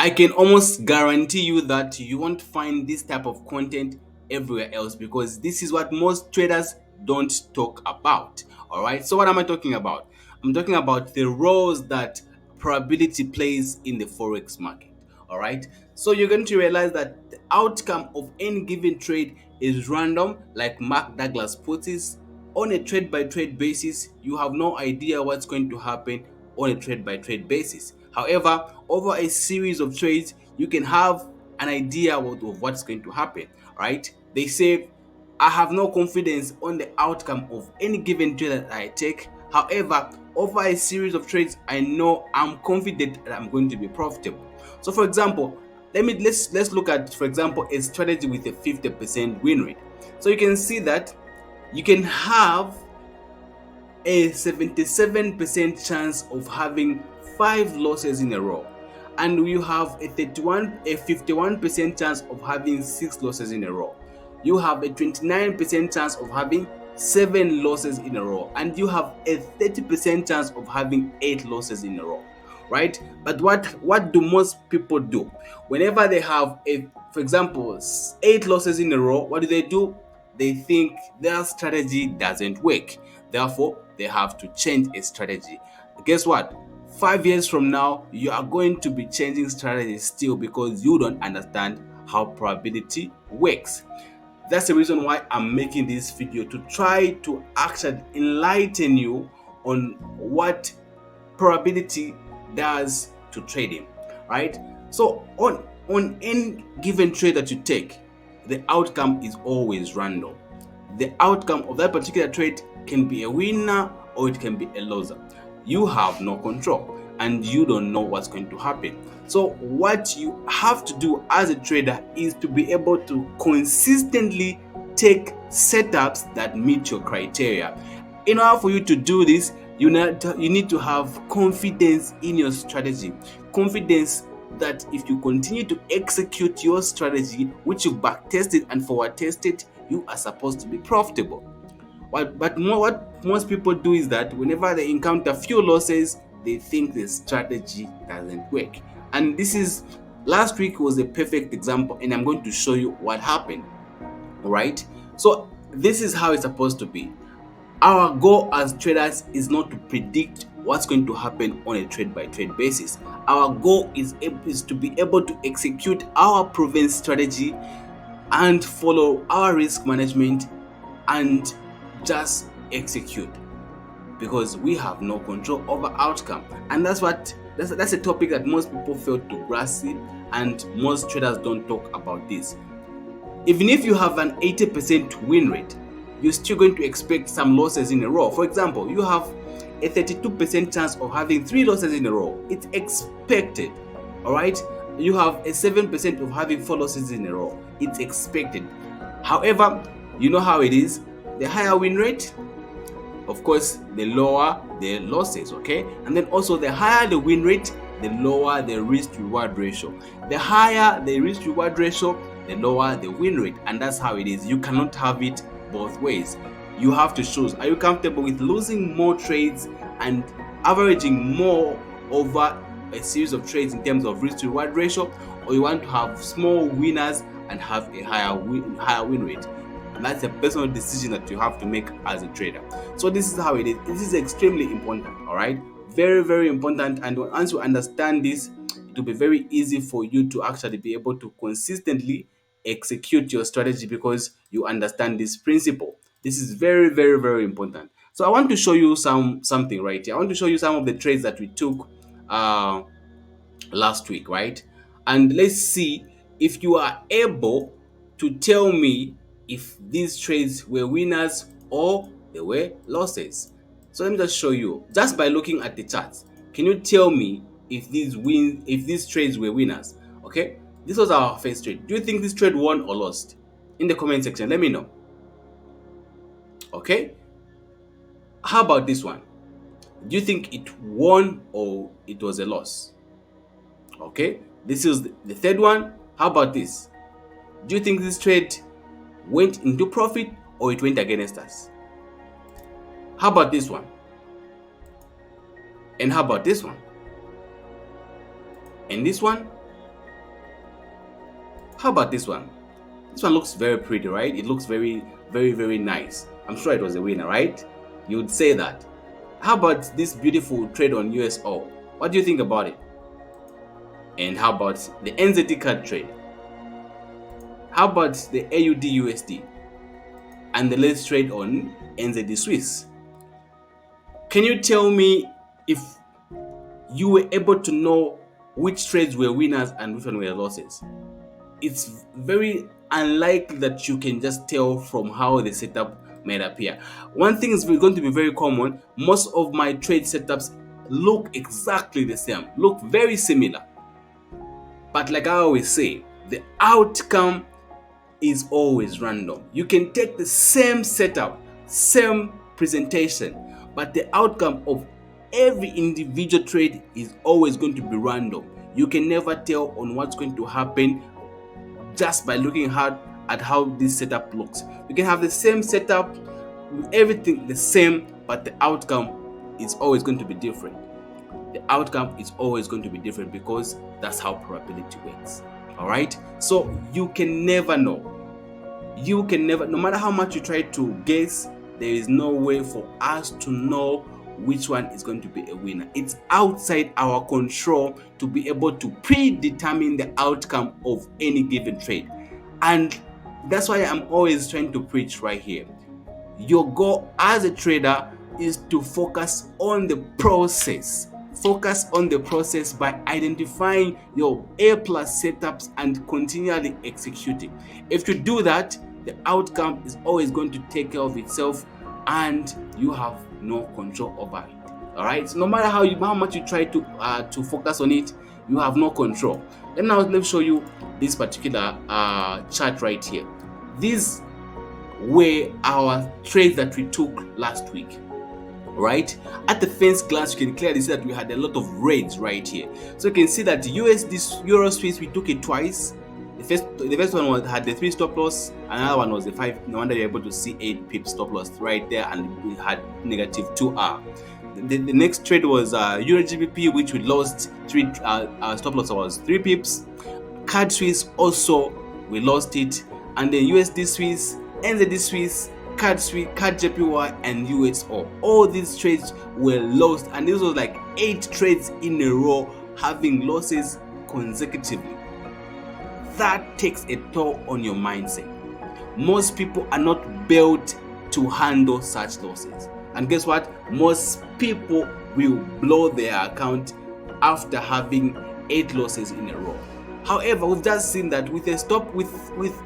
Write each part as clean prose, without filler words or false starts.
I can almost guarantee you that you won't find this type of content everywhere else, because this is what most traders don't talk about. All right. So what am I talking about? I'm talking about the roles that probability plays in the forex market. All right. So you're going to realize that the outcome of any given trade is random, like Mark Douglas puts it. On a trade by trade basis, you have no idea what's going to happen on a trade by trade basis. However, over a series of trades, you can have an idea of what's going to happen, right? They say, I have no confidence on the outcome of any given trade that I take. However, over a series of trades, I know I'm confident that I'm going to be profitable. So, for example, let's look at, for example, a strategy with a 50% win rate. So you can see that you can have a 77% chance of having 5 losses in a row, and you have a 51% chance of having 6 losses in a row. You have a 29% chance of having 7 losses in a row, and you have a 30% chance of having 8 losses in a row, right? But what do most people do whenever they have, a for example, 8 losses in a row? What do? They think their strategy doesn't work, therefore they have to change a strategy. Guess what? 5 years from now, you are going to be changing strategies still, because you don't understand how probability works. That's the reason why I'm making this video, to try to actually enlighten you on what probability does to trading, right? So on any given trade that you take, the outcome is always random. The outcome of that particular trade can be a winner or it can be a loser. You have no control and you don't know what's going to happen. So what you have to do as a trader is to be able to consistently take setups that meet your criteria. In order for you to do this, you need to have confidence in your strategy. Confidence that if you continue to execute your strategy, which you back tested and forward tested, you are supposed to be profitable. What most people do is that whenever they encounter few losses, they think the strategy doesn't work. And this is, last week was a perfect example, and I'm going to show you what happened. All right. So this is how it's supposed to be. Our goal as traders is not to predict what's going to happen on a trade by trade basis. Our goal is to be able to execute our proven strategy and follow our risk management and just execute, because we have no control over outcome. And that's a topic that most people fail to grasp, and most traders don't talk about this. Even if you have an 80% win rate, you're still going to expect some losses in a row. For example, you have a 32% chance of having 3 losses in a row. It's expected. All right. You have a 7% of having 4 losses in a row. It's expected. However, you know how it is. The higher win rate, of course, the lower the losses. Okay. And then also, the higher the win rate, the lower the risk reward ratio. The higher the risk reward ratio, the lower the win rate. And that's how it is. You cannot have it both ways. You have to choose. Are you comfortable with losing more trades and averaging more over a series of trades in terms of risk to reward ratio, or you want to have small winners and have a higher win rate? And that's a personal decision that you have to make as a trader. So this is how it is. This is extremely important. All right, very, very important. And once you understand this, it will be very easy for you to actually be able to consistently execute your strategy, because you understand this principle. This is very, very, very important. So I want to show you something right here. I want to show you some of the trades that we took uh last week, right? And let's see if you are able to tell me if these trades were winners or they were losses. So let me just show you, just by looking at the charts. Can you tell me if these trades were winners? Okay, this was our first trade. Do you think this trade won or lost? In the comment section, let me know. Okay, how about this one? Do you think it won or it was a loss? Okay, this is the third one. How about this? Do you think this trade went into profit or it went against us? How about this one? And how about this one? And this one? How about this one? This one looks very pretty, right? It looks very, very, very nice. I'm sure it was a winner, right? You would say that. How about this beautiful trade on USO? What do you think about it? And how about the NZD card trade? How about the AUD USD? And the latest trade on NZD Swiss? Can you tell me if you were able to know which trades were winners and which one were losses? It's very unlikely that you can just tell from how the setup might appear. One thing is going to be very common. Most of my trade setups look exactly the same, look very similar. But like I always say, the outcome is always random. You can take the same setup, same presentation, but the outcome of every individual trade is always going to be random. You can never tell on what's going to happen just by looking hard at how this setup looks. You can have the same setup, everything the same, but the outcome is always going to be different. The outcome is always going to be different because that's how probability works. All right, so you can never know. You can never, no matter how much you try to guess, there is no way for us to know which one is going to be a winner. It's outside our control to be able to predetermine the outcome of any given trade. And that's why I'm always trying to preach right here. Your goal as a trader is to focus on the process. Focus on the process by identifying your A+ setups and continually executing. If you do that, the outcome is always going to take care of itself and you have no control over it. All right, so no matter how much you try to focus on it, you have no control. Let me show you this particular chart right here. These were our trades that we took last week. Right, at the first glance you can clearly see that we had a lot of reds right here. So you can see that the USD Euro Swiss, we took it twice. The first one had the 3 stop loss, another one was the 5. No wonder you're able to see 8 pip stop loss right there, and we had negative 2R. The next trade was Euro GBP, which we lost 3. Our stop loss was 3 pips. CAD Swiss also we lost it, and then USD Swiss, NZD Swiss, CAD Swiss, CAD JPY, and USO. All these trades were lost, and this was like 8 trades in a row having losses consecutively. That takes a toll on your mindset. Most people are not built to handle such losses. And guess what? Most people will blow their account after having 8 losses in a row. However, we've just seen that with a stop with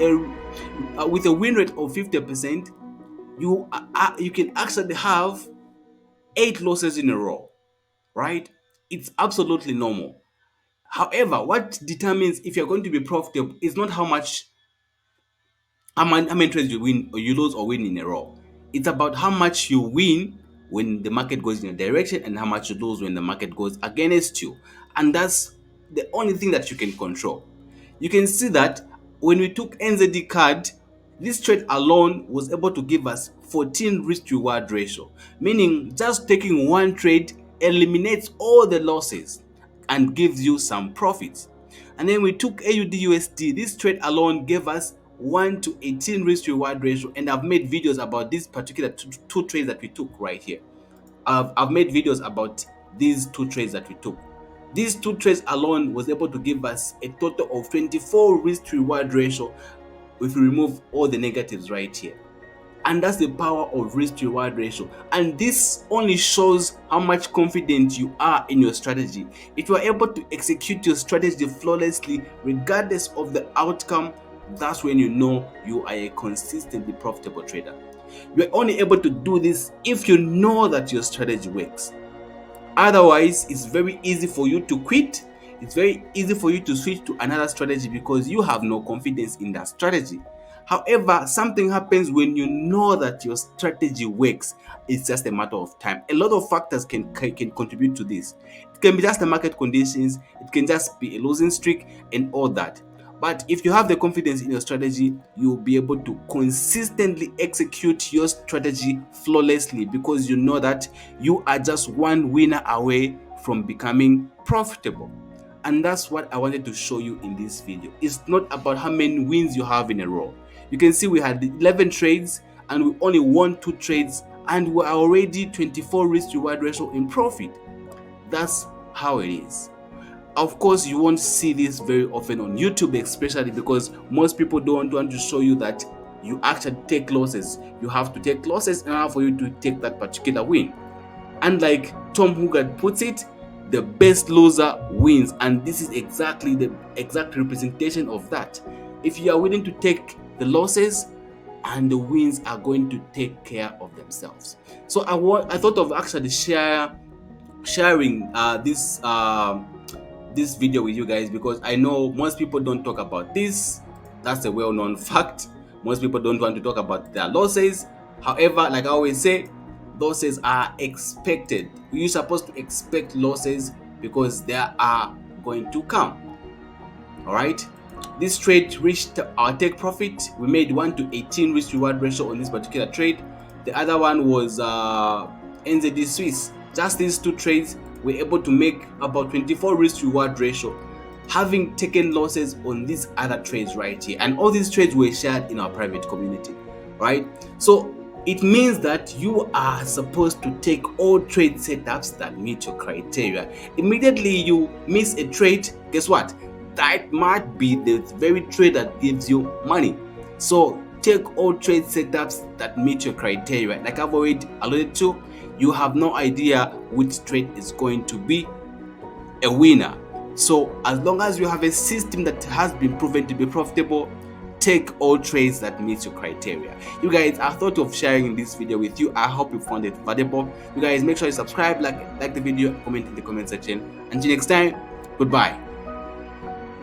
a win rate of 50%, you can actually have 8 losses in a row, right? It's absolutely normal. However, what determines if you're going to be profitable is not how many trades you win or you lose or win in a row. It's about how much you win when the market goes in a direction and how much you lose when the market goes against you. And that's the only thing that you can control. You can see that when we took NZD card, this trade alone was able to give us 14 risk reward ratio, meaning just taking one trade eliminates all the losses and gives you some profits. And then we took AUD USD. This trade alone gave us 1 to 18 risk reward ratio, and I've made videos about this particular two trades that we took right here. I've made videos about these 2 trades that we took. These 2 trades alone was able to give us a total of 24 risk reward ratio if we remove all the negatives right here. And that's the power of risk reward ratio. And this only shows how much confident you are in your strategy. If you are able to execute your strategy flawlessly regardless of the outcome, that's when you know you are a consistently profitable trader. You're only able to do this if you know that your strategy works. Otherwise, it's very easy for you to quit. It's very easy for you to switch to another strategy because you have no confidence in that strategy. However, something happens when you know that your strategy works. It's just a matter of time. A lot of factors can contribute to this. It can be just the market conditions, it can just be a losing streak and all that. But if you have the confidence in your strategy, you'll be able to consistently execute your strategy flawlessly because you know that you are just one winner away from becoming profitable. And that's what I wanted to show you in this video. It's not about how many wins you have in a row. You can see we had 11 trades and we only won 2 trades, and we're already 24 risk to reward ratio in profit. That's how it is. Of course, you won't see this very often on YouTube, especially because most people don't want to show you that you actually take losses. You have to take losses in order for you to take that particular win. And like Tom Hoogard puts it, the best loser wins, and this is exactly the exact representation of that. If you are willing to take the losses, and the wins are going to take care of themselves. So I thought of actually sharing this video with you guys, because I know most people don't talk about this. That's a well-known fact. Most people don't want to talk about their losses. However, like I always say, losses are expected. You're supposed to expect losses because they are going to come. All right, this trade reached our take profit. We made 1:18 risk reward ratio on this particular trade. The other one was NZD Swiss. Just these 2 trades, we're able to make about 24 risk reward ratio, having taken losses on these other trades right here. And all these trades were shared in our private community, right? So it means that you are supposed to take all trade setups that meet your criteria. Immediately you miss a trade, guess what? That might be the very trade that gives you money. So take all trade setups that meet your criteria. Like I've already alluded to, you have no idea which trade is going to be a winner. So as long as you have a system that has been proven to be profitable, take all trades that meet your criteria. You guys, I thought of sharing this video with you. I hope you found it valuable. You guys, make sure you subscribe, like the video, comment in the comment section. Until next time, goodbye.